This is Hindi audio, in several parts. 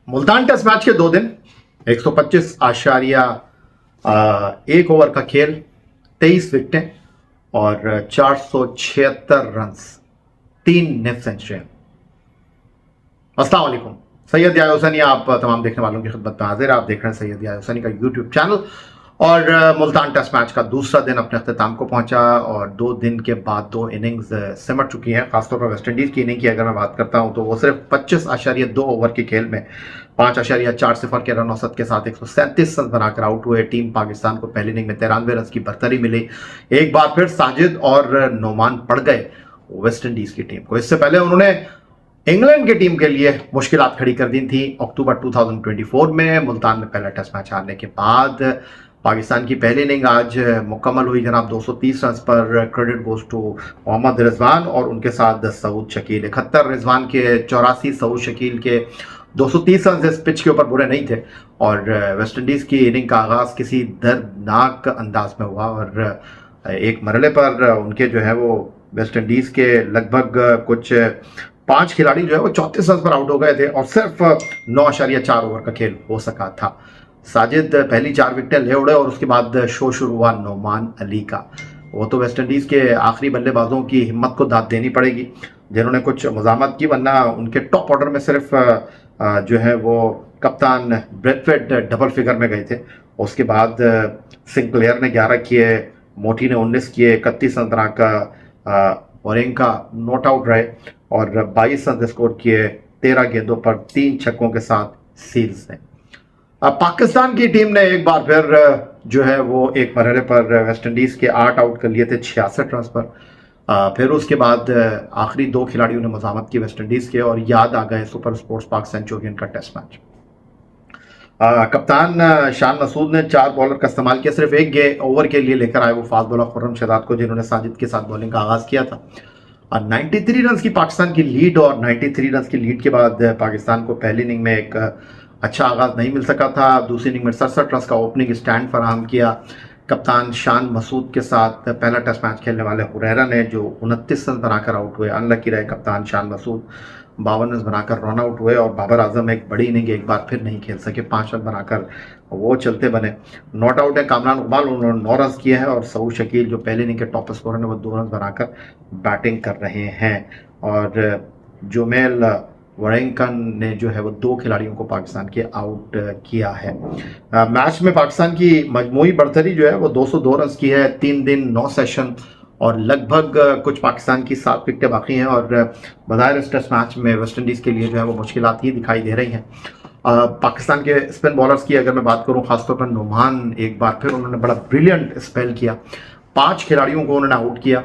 मुल्तान टेस्ट मैच के 2 दिन 125.1 ओवर का खेल, 23 विकेटें और 476 रन, 3 नेट सेंचुरी। अस्सलाम वालेकुम, सैयद याहिया हुसैनी आप तमाम देखने वालों की खिदमत में हाजिर। आप देख रहे हैं सैयद याहिया हुसैनी का यूट्यूब चैनल। और मुल्तान टेस्ट मैच का दूसरा दिन अपने अख्ताम को पहुंचा और 2 दिन के बाद 2 इनिंग्स सिमट चुकी हैं। खासतौर पर वेस्ट इंडीज़ की इनिंग की अगर मैं बात करता हूं तो वो सिर्फ 25.2 ओवर के खेल में 5.4 के रन औसत के साथ 137 रन बनाकर आउट हुए। टीम पाकिस्तान को पहली इनिंग में 93 रन की बरतरी मिली। एक बार फिर साजिद और नोमान पड़ गए वेस्ट इंडीज की टीम को। इससे पहले उन्होंने इंग्लैंड की टीम के लिए मुश्किलात खड़ी कर दी थी। अक्टूबर 2024 में मुल्तान में पहला टेस्ट मैच हारने के बाद पाकिस्तान की पहली इनिंग आज मुकम्मल हुई जनाब 230 रन पर। Credit goes to Mohammad Rizwan और उनके साथ सऊद शकील। 71 रिजवान के, 84 सऊद शकील के। 230 रन इस पिच के ऊपर बुरे नहीं थे। और वेस्ट इंडीज की इनिंग का आगाज किसी दर्दनाक अंदाज में हुआ और एक मरहले पर उनके जो है वो वेस्ट इंडीज के लगभग कुछ 5 खिलाड़ी जो है वो 34 रन पर आउट हो गए थे और सिर्फ 9.4 ओवर का खेल हो सका था। साजिद पहली 4 विकेटें ले उड़े और उसके बाद शो शुरू हुआ नोमान अली का। वो तो वेस्ट इंडीज के आखिरी बल्लेबाजों की हिम्मत को दाद देनी पड़ेगी जिन्होंने कुछ मजामत की, वरना उनके टॉप ऑर्डर में सिर्फ जो है वो कप्तान ब्रेथवेट डबल फिगर में गए थे। उसके बाद सिंक्लेयर ने 11 किए, मोटी ने 19 किए, 31 रन बनाकर वरेंका नॉट आउट रहे और 22 रन स्कोर किए 13 गेंदों पर 3 छक्कों के साथ सील्स ने। अब पाकिस्तान की टीम ने एक बार फिर जो है वो एक मरहले पर वेस्ट इंडीज के 8 आउट कर लिए थे 66 रन पर। फिर उसके बाद आखिरी 2 खिलाड़ियों ने मजामत की वेस्ट इंडीज के और याद आ गए सुपर स्पोर्ट्स पाक सेंचुरियन का टेस्ट मैच। कप्तान शान मसूद ने 4 बॉलर का इस्तेमाल किया, सिर्फ एक ओवर के लिए लेकर आए वो फास्ट बॉलर खुर्रम शहजाद को जिन्होंने साजिद के साथ बॉलिंग का आगाज किया था। 93 रन की पाकिस्तान की लीड और 93 रन की लीड के बाद पाकिस्तान को पहली इनिंग में एक अच्छा आगाज नहीं मिल सका था। दूसरी इनिंग में 67 रन का ओपनिंग स्टैंड फराहम किया कप्तान शान मसूद के साथ पहला टेस्ट मैच खेलने वाले हुरैरा ने, जो 29 रन बनाकर आउट हुए। अनलकी रहे कप्तान शान मसूद, 52 रन बनाकर रन आउट हुए और बाबर आजम एक बड़ी इनिंग एक बार फिर नहीं खेल सके, 5 रन बनाकर वो चलते बने। नॉट आउट है कामरान इकबाल, उन्होंने 9 रन किए हैं और सऊद शकील जो पहले इनिंग के टॉप स्कोरर ने वो 2 रन बनाकर बैटिंग कर रहे हैं। और जोमेल वरेंकन ने जो है वो 2 खिलाड़ियों को पाकिस्तान के आउट किया है। मैच में पाकिस्तान की मजमूई बढ़तरी जो है वो 202 रन की है। 3 दिन 9 सेशन और लगभग कुछ पाकिस्तान की 7 विकेटें बाकी हैं और बज़ाहिर इस टेस्ट मैच में वेस्ट इंडीज़ के लिए जो है वो मुश्किलात ही दिखाई दे रही हैं। पाकिस्तान के स्पिन बॉलर्स की अगर मैं बात करूं, खासतौर पर नोमान एक बार फिर उन्होंने बड़ा ब्रिलियंट स्पेल किया। 5 खिलाड़ियों को उन्होंने आउट किया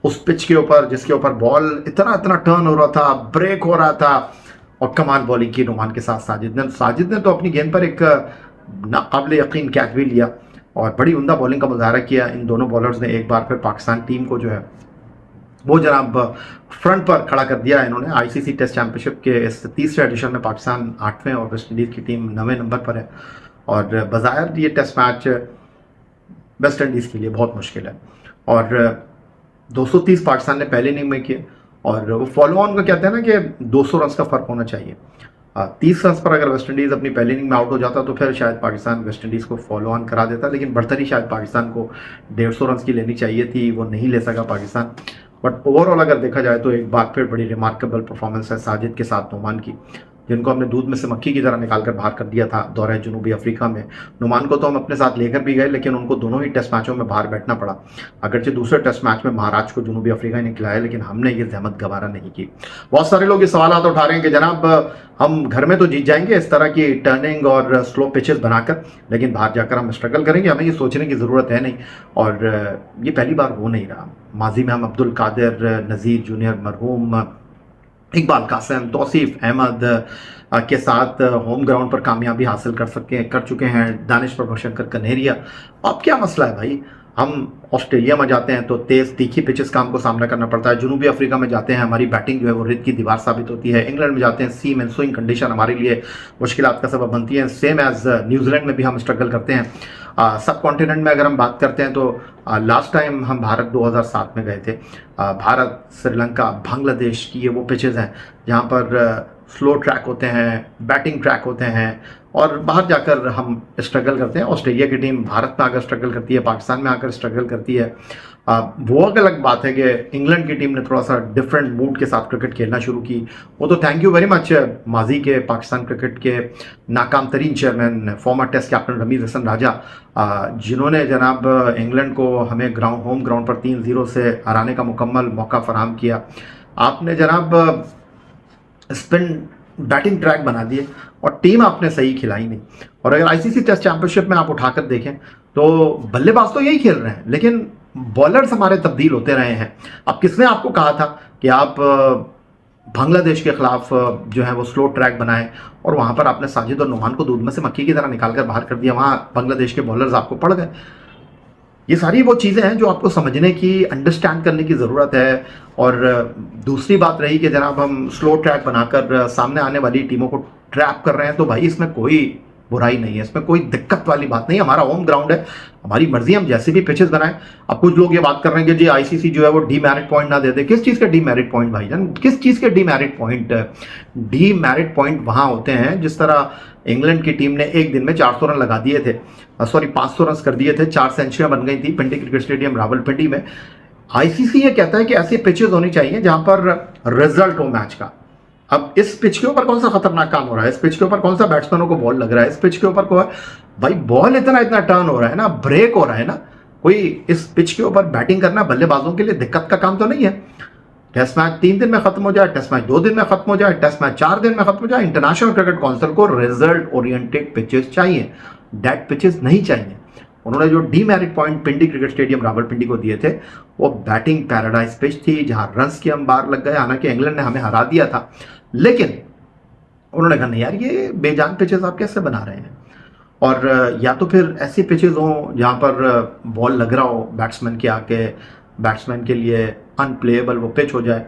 उस पिच के ऊपर जिसके ऊपर बॉल इतना टर्न हो रहा था, ब्रेक हो रहा था और कमाल बॉलिंग की नोमान के साथ साजिद ने तो अपनी गेंद पर एक नाकाबिल यकीन कैच भी लिया और बड़ी उम्दा बॉलिंग का मुजाहरा किया। इन दोनों बॉलर्स ने एक बार फिर पाकिस्तान टीम को जो है वो जनाब फ्रंट पर खड़ा कर दिया। इन्होंने आईसीसी टेस्ट चैंपियनशिप के इस तीसरे एडिशन में पाकिस्तान 8वें और वेस्ट इंडीज़ की टीम 9वें नंबर पर है और बज़ाहिर ये टेस्ट मैच वेस्ट इंडीज़ के लिए बहुत मुश्किल है। और 230 पाकिस्तान ने पहले इनिंग में किए और वो फॉलो ऑन का कहते हैं ना कि 200 रन का फर्क होना चाहिए। 30 रन पर अगर वेस्ट इंडीज़ अपनी पहली इनिंग में आउट हो जाता तो फिर शायद पाकिस्तान वेस्ट इंडीज़ को फॉलो ऑन करा देता, लेकिन बढ़तरी शायद पाकिस्तान को 150 रन की लेनी चाहिए थी, वो नहीं ले सका पाकिस्तान। बट ओवरऑल अगर देखा जाए तो एक बार फिर बड़ी रिमार्केबल परफॉर्मेंस है साजिद के साथ नोमान की, जिनको हमने दूध में से मक्खी की तरह निकाल कर बाहर कर दिया था दौरे जनूबी अफ्रीका में। नोमान को तो हम अपने साथ लेकर भी गए लेकिन उनको दोनों ही टेस्ट मैचों में बाहर बैठना पड़ा। अगरचे दूसरे टेस्ट मैच में महाराष्ट्र को जनूबी अफ्रीका ने खिलाया लेकिन हमने ये जहमत गवारा नहीं की। बहुत सारे लोग ये सवाल उठा रहे हैं कि जनाब हम घर में तो जीत जाएंगे इस तरह की टर्निंग और स्लो पिचेस बनाकर, लेकिन बाहर जाकर हम स्ट्रगल करेंगे, हमें ये सोचने की ज़रूरत है नहीं। और ये पहली बार हो नहीं रहा। माजी में हम अब्दुल कादिर नज़ीर जूनियर, मरहूम इकबाल कासिम, तौसीफ अहमद के साथ होम ग्राउंड पर कामयाबी हासिल कर चुके हैं। दानिश प्रभाशंकर कन्हेरिया। अब क्या मसला है भाई, हम ऑस्ट्रेलिया में जाते हैं तो तेज़ तीखी पिचेस का हमको सामना करना पड़ता है। जनूबी अफ्रीका में जाते हैं हमारी बैटिंग जो है वो रेत की दीवार साबित होती है। इंग्लैंड में जाते हैं सीम एंड स्विंग कंडीशन हमारे लिए मुश्किलात का सबब बनती है। सेम एज न्यूजीलैंड में भी हम स्ट्रगल करते हैं। सब कॉन्टिनेंट में अगर हम बात करते हैं तो लास्ट टाइम हम भारत 2007 में गए थे। भारत, श्रीलंका, बांग्लादेश की ये वो पिचेस हैं जहाँ पर स्लो ट्रैक होते हैं, बैटिंग ट्रैक होते हैं, और बाहर जाकर हम स्ट्रगल करते हैं। ऑस्ट्रेलिया की टीम भारत में आकर स्ट्रगल करती है, पाकिस्तान में आकर स्ट्रगल करती है। वो एक अलग बात है कि इंग्लैंड की टीम ने थोड़ा सा डिफरेंट मूड के साथ क्रिकेट खेलना शुरू की। वो तो थैंक यू वेरी मच माजी के पाकिस्तान क्रिकेट के नाकाम तरीन chairman former test captain Ramiz Hasan Raja, जिन्होंने जनाब इंग्लैंड को हमें होम ग्राउंड पर 3-0 से हराने का मुकम्मल मौका फराहम किया। आपने जनाब स्पिन बैटिंग ट्रैक बना दिए और टीम आपने सही खिलाई नहीं। और अगर आईसीसी टेस्ट चैंपियनशिप में आप उठाकर देखें तो बल्लेबाज तो यही खेल रहे हैं, लेकिन बॉलर्स हमारे तब्दील होते रहे हैं। अब किसने आपको कहा था कि आप बांग्लादेश के खिलाफ जो है वो स्लो ट्रैक बनाएं और वहां पर आपने साजिद और नुमान को दूध में से मक्खी की तरह निकालकर बाहर कर दिया, वहां बांग्लादेश के बॉलर्स आपको पड़ गए। ये सारी वो चीज़ें हैं जो आपको समझने की, अंडरस्टैंड करने की ज़रूरत है। और दूसरी बात रही कि जनाब हम स्लो ट्रैक बनाकर सामने आने वाली टीमों को ट्रैप कर रहे हैं, तो भाई इसमें कोई बुराई नहीं है, इसमें कोई दिक्कत वाली बात नहीं है। हमारा होम ग्राउंड है, हमारी मर्जी, हम जैसे भी पिचेस बनाएं। अब कुछ लोग ये बात कर रहे हैं कि जी आईसीसी जो है वो डीमेरिट पॉइंट ना दे दे। किस चीज़ के डीमेरिट पॉइंट भाईजान, किस चीज़ के डीमेरिट पॉइंट? डीमेरिट पॉइंट वहां होते हैं जिस तरह इंग्लैंड की टीम ने एक दिन में 400 रन लगा दिए थे, 500 रन कर दिए थे, 4 सेंचुरियां बन गई थी पिंडी क्रिकेट स्टेडियम रावलपिंडी में। आईसीसी ये कहता है कि ऐसी पिचेस होनी चाहिए जहां पर रिजल्ट हो मैच का। अब इस पिच के ऊपर कौन सा खतरनाक काम हो रहा है, इस पिच के ऊपर कौन सा बैट्समैनों को बॉल लग रहा है, इस पिच के ऊपर कोई भाई बॉल इतना टर्न हो रहा है ना, ब्रेक हो रहा है ना, कोई इस पिच के ऊपर बैटिंग करना बल्लेबाजों के लिए दिक्कत का काम तो नहीं है। टेस्ट मैच 3 दिन में खत्म हो जाए, टेस्ट मैच 2 दिन में खत्म हो जाए, टेस्ट मैच 4 दिन में खत्म हो जाए। इंटरनेशनल क्रिकेट काउंसिल को रिजल्ट ओरिएंटेड पिचेस चाहिए, डेड पिचेस नहीं चाहिए। उन्होंने जो डीमेरिट पॉइंट पिंडी क्रिकेट स्टेडियम रावलपिंडी को दिए थे वो बैटिंग पैराडाइज पिच थी जहां रन्स के अंबार लग गए। हालांकि इंग्लैंड ने हमें हरा दिया था, लेकिन उन्होंने कहा नहीं यार ये बेजान पिचेस आप कैसे बना रहे हैं। और या तो फिर ऐसी पिचेस हों जहां पर बॉल लग रहा हो बैट्समैन के आके, बैट्समैन के लिए अनप्लेएबल वो पिच हो जाए,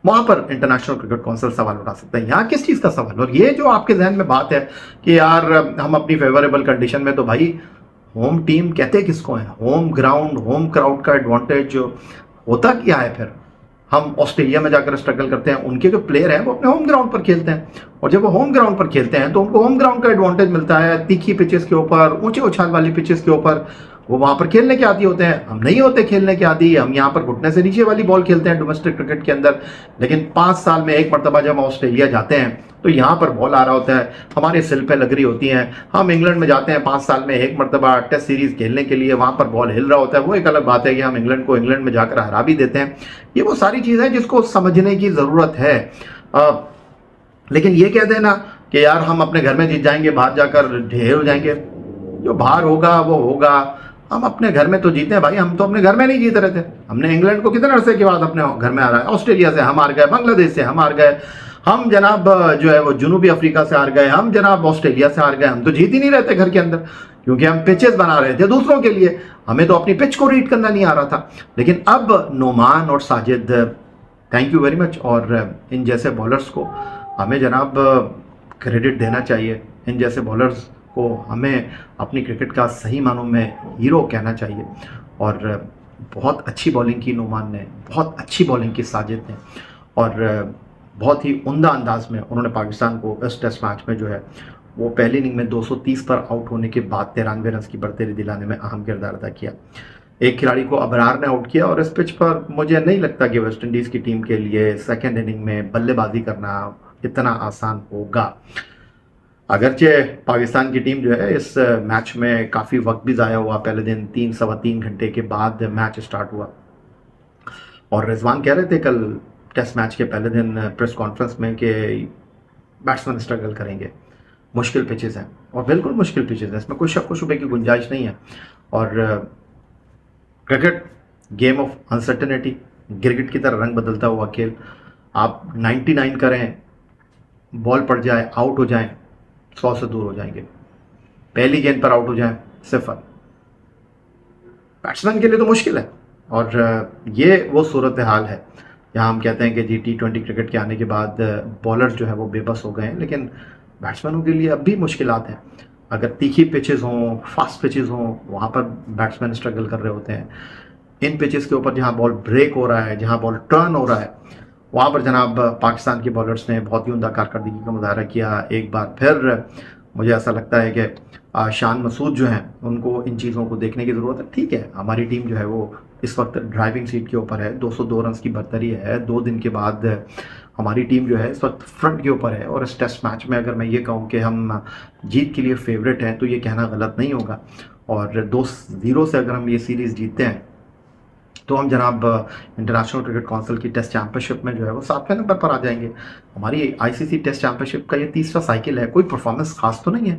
वहां पर इंटरनेशनल क्रिकेट काउंसिल सवाल उठा सकता है। यहाँ किस चीज़ का सवाल? और ये जो आपके जहन में बात है कि यार हम अपनी फेवरेबल कंडीशन में, तो भाई होम टीम कहते किसको है? होम ग्राउंड, होम क्राउड का एडवांटेज जो होता क्या है? फिर हम ऑस्ट्रेलिया में जाकर स्ट्रगल करते हैं, उनके जो प्लेयर हैं वो अपने होम ग्राउंड पर खेलते हैं, और जब वो होम ग्राउंड पर खेलते हैं तो उनको होम ग्राउंड का एडवांटेज मिलता है। तीखी पिचेस के ऊपर, ऊंचे उछाल वाली पिचेस के ऊपर वो वहां पर खेलने के आदी होते हैं। हम नहीं होते खेलने के आदी, हम यहाँ पर घुटने से नीचे वाली बॉल खेलते हैं डोमेस्टिक क्रिकेट के अंदर। लेकिन 5 साल में एक मरतबा जब हम ऑस्ट्रेलिया जाते हैं तो यहाँ पर बॉल आ रहा होता है, हमारे सिल पे लग रही होती हैं। हम इंग्लैंड में जाते हैं 5 साल में एक मरतबा टेस्ट सीरीज खेलने के लिए, वहां पर बॉल हिल रहा होता है। वो एक अलग बात है कि हम इंग्लैंड को इंग्लैंड में जाकर हरा भी देते हैं। ये वो सारी चीज़ है जिसको समझने की ज़रूरत है। लेकिन ये कह देना कि यार हम अपने घर में जीत जाएंगे, बाहर जाकर ढेर हो जाएंगे, जो बाहर होगा वो होगा। हम अपने घर में तो जीते हैं भाई, हम तो अपने घर में नहीं जीत रहे थे। हमने इंग्लैंड को कितने अरसे के बाद अपने घर में आ रहा है। ऑस्ट्रेलिया से हम हार गए, बांग्लादेश से हम हार गए, हम जनाब जो है वो जनूबी अफ्रीका से हार गए, हम जनाब ऑस्ट्रेलिया से हार गए। हम तो जीत ही नहीं रहते घर के अंदर, क्योंकि हम पिचेस बना रहे थे दूसरों के लिए, हमें तो अपनी पिच को रीड करना नहीं आ रहा था। लेकिन अब नोमान और Sajid, thank you very much, और इन जैसे बॉलर्स को हमें जनाब क्रेडिट देना चाहिए। इन जैसे बॉलर्स को हमें अपनी क्रिकेट का सही मानों में हीरो कहना चाहिए। और बहुत अच्छी बॉलिंग की नोमान ने, बहुत अच्छी बॉलिंग की साजिद ने, और बहुत ही उम्दा अंदाज में उन्होंने पाकिस्तान को इस टेस्ट मैच में जो है वो पहली इनिंग में 230 पर आउट होने के बाद 93 रन की बढ़तेरी दिलाने में अहम किरदार अदा किया। एक खिलाड़ी को अबरार ने आउट किया, और इस पिच पर मुझे नहीं लगता कि वेस्ट इंडीज़ की टीम के लिए सेकेंड इनिंग में बल्लेबाजी करना इतना आसान होगा। अगरचे पाकिस्तान की टीम जो है इस मैच में काफ़ी वक्त भी ज़ाया हुआ। पहले दिन 3-3.25 घंटे के बाद मैच स्टार्ट हुआ, और रिजवान कह रहे थे कल टेस्ट मैच के पहले दिन प्रेस कॉन्फ्रेंस में कि बैट्समैन स्ट्रगल करेंगे, मुश्किल पिचेस हैं, और बिल्कुल मुश्किल पिचेस हैं, इसमें कोई शक व शुबे की गुंजाइश नहीं है। और क्रिकेट गेम ऑफ अनसर्टेनिटी, गिरगिट की तरह रंग बदलता हुआ खेल। आप 99 करें, बॉल पड़ जाए, आउट हो जाएं, 100 से दूर हो जाएंगे। पहली गेंद पर आउट हो जाएं, 0। बैट्समैन के लिए तो मुश्किल है। और ये वो सूरत हाल है जहाँ हम कहते हैं कि जी T20 क्रिकेट के आने के बाद बॉलर्स जो है वो बेबस हो गए हैं, लेकिन बैट्समैनों के लिए अब भी मुश्किलात हैं। अगर तीखी पिचेस हों, फास्ट पिचेस हों, वहाँ पर बैट्समैन स्ट्रगल कर रहे होते हैं। इन पिचेस के ऊपर जहाँ बॉल ब्रेक हो रहा है, जहाँ बॉल टर्न हो रहा है, वहाँ पर जनाब पाकिस्तान के बॉलर्स ने बहुत ही उम्दा कारकर्दगी का मुजाहरा किया। एक बार फिर मुझे ऐसा लगता है कि शान मसूद जो हैं उनको इन चीज़ों को देखने की ज़रूरत है। ठीक है, हमारी टीम जो है वो इस वक्त ड्राइविंग सीट के ऊपर है, 202 रन की बरतरी है। 2 दिन के बाद हमारी टीम जो है इस वक्त फ्रंट के ऊपर है, और इस टेस्ट मैच में अगर मैं ये कहूँ कि हम जीत के लिए फेवरेट हैं तो ये कहना गलत नहीं होगा। और 2-0 से अगर हम ये सीरीज़ जीतते हैं तो हम जनाब इंटरनेशनल क्रिकेट काउंसिल की टेस्ट चैंपियनशिप में जो है वो 7वें नंबर पर आ जाएंगे। हमारी आईसीसी टेस्ट चैंपियनशिप का ये तीसरा साइकिल है, कोई परफॉर्मेंस खास तो नहीं है।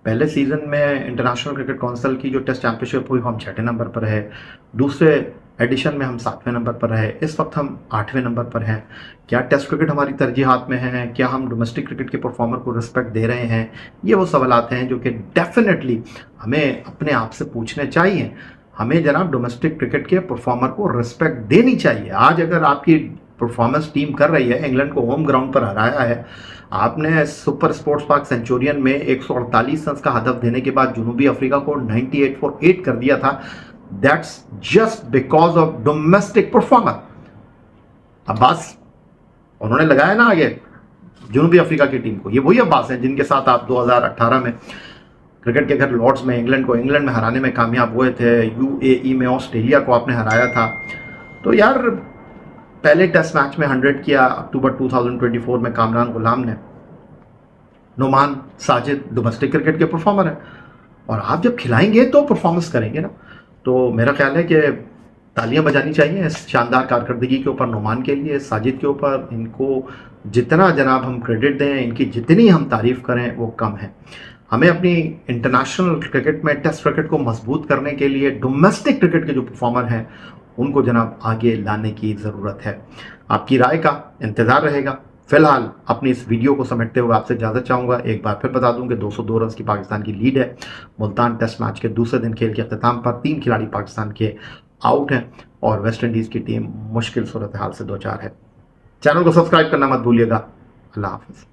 पहले सीजन में इंटरनेशनल क्रिकेट काउंसिल की जो टेस्ट चैंपियनशिप हुई हम 6ठे नंबर पर है, दूसरे एडिशन में हम 7वें नंबर पर रहे, इस वक्त हम 8वें नंबर पर हैं। क्या टेस्ट क्रिकेट हमारी तरजीहात में है? क्या हम डोमेस्टिक क्रिकेट के परफॉर्मर को रिस्पेक्ट दे रहे हैं? ये वो सवालात हैं जो कि डेफिनेटली हमें अपने आप से पूछने चाहिए। हमें जनाब डोमेस्टिक क्रिकेट के परफॉर्मर को रिस्पेक्ट देनी चाहिए। आज अगर आपकी परफॉर्मेंस टीम कर रही है, इंग्लैंड को होम ग्राउंड पर हराया है, आपने सुपर स्पोर्ट्स पार्क सेंचुरियन में 148 रन का हदफ देने के बाद जनूबी अफ्रीका को 98 फॉर 8 कर दिया था। That's just because of domestic performer. Abbas उन्होंने लगाया ना आगे जनूबी अफ्रीका की टीम को, ये वही अब्बास हैं जिनके साथ आप 2018 में क्रिकेट के घर लॉर्ड्स में इंग्लैंड में हराने में कामयाब हुए थे। यूएई में ऑस्ट्रेलिया को आपने हराया था। तो यार पहले टेस्ट मैच में 100 किया अक्टूबर 2024 में कामरान गुलाम ने। नुमान साजिद डोमेस्टिक क्रिकेट के परफॉर्मर है, और आप जब खिलाएंगे तो परफॉर्मेंस करेंगे ना। तो मेरा ख्याल है कि तालियां बजानी चाहिए इस शानदार कारकर्दगी के ऊपर, नुमान के लिए, साजिद के ऊपर। इनको जितना जनाब हम क्रेडिट दें, इनकी जितनी हम तारीफ़ करें वो कम है। हमें अपनी इंटरनेशनल क्रिकेट में टेस्ट क्रिकेट को मजबूत करने के लिए डोमेस्टिक क्रिकेट के जो परफॉर्मर हैं उनको जनाब आगे लाने की ज़रूरत है। आपकी राय का इंतज़ार रहेगा। फिलहाल अपनी इस वीडियो को समेटते हुए आपसे इजाज़त चाहूँगा। एक बार फिर बता दूं कि 202 रन की पाकिस्तान की लीड है। मुल्तान टेस्ट मैच के दूसरे दिन खेल के अख्ताम पर 3 खिलाड़ी पाकिस्तान के आउट हैं, और वेस्ट इंडीज़ की टीम मुश्किल सूरत हाल से दो चार है। चैनल को सब्सक्राइब करना मत भूलिएगा। अल्लाह हाफिज़।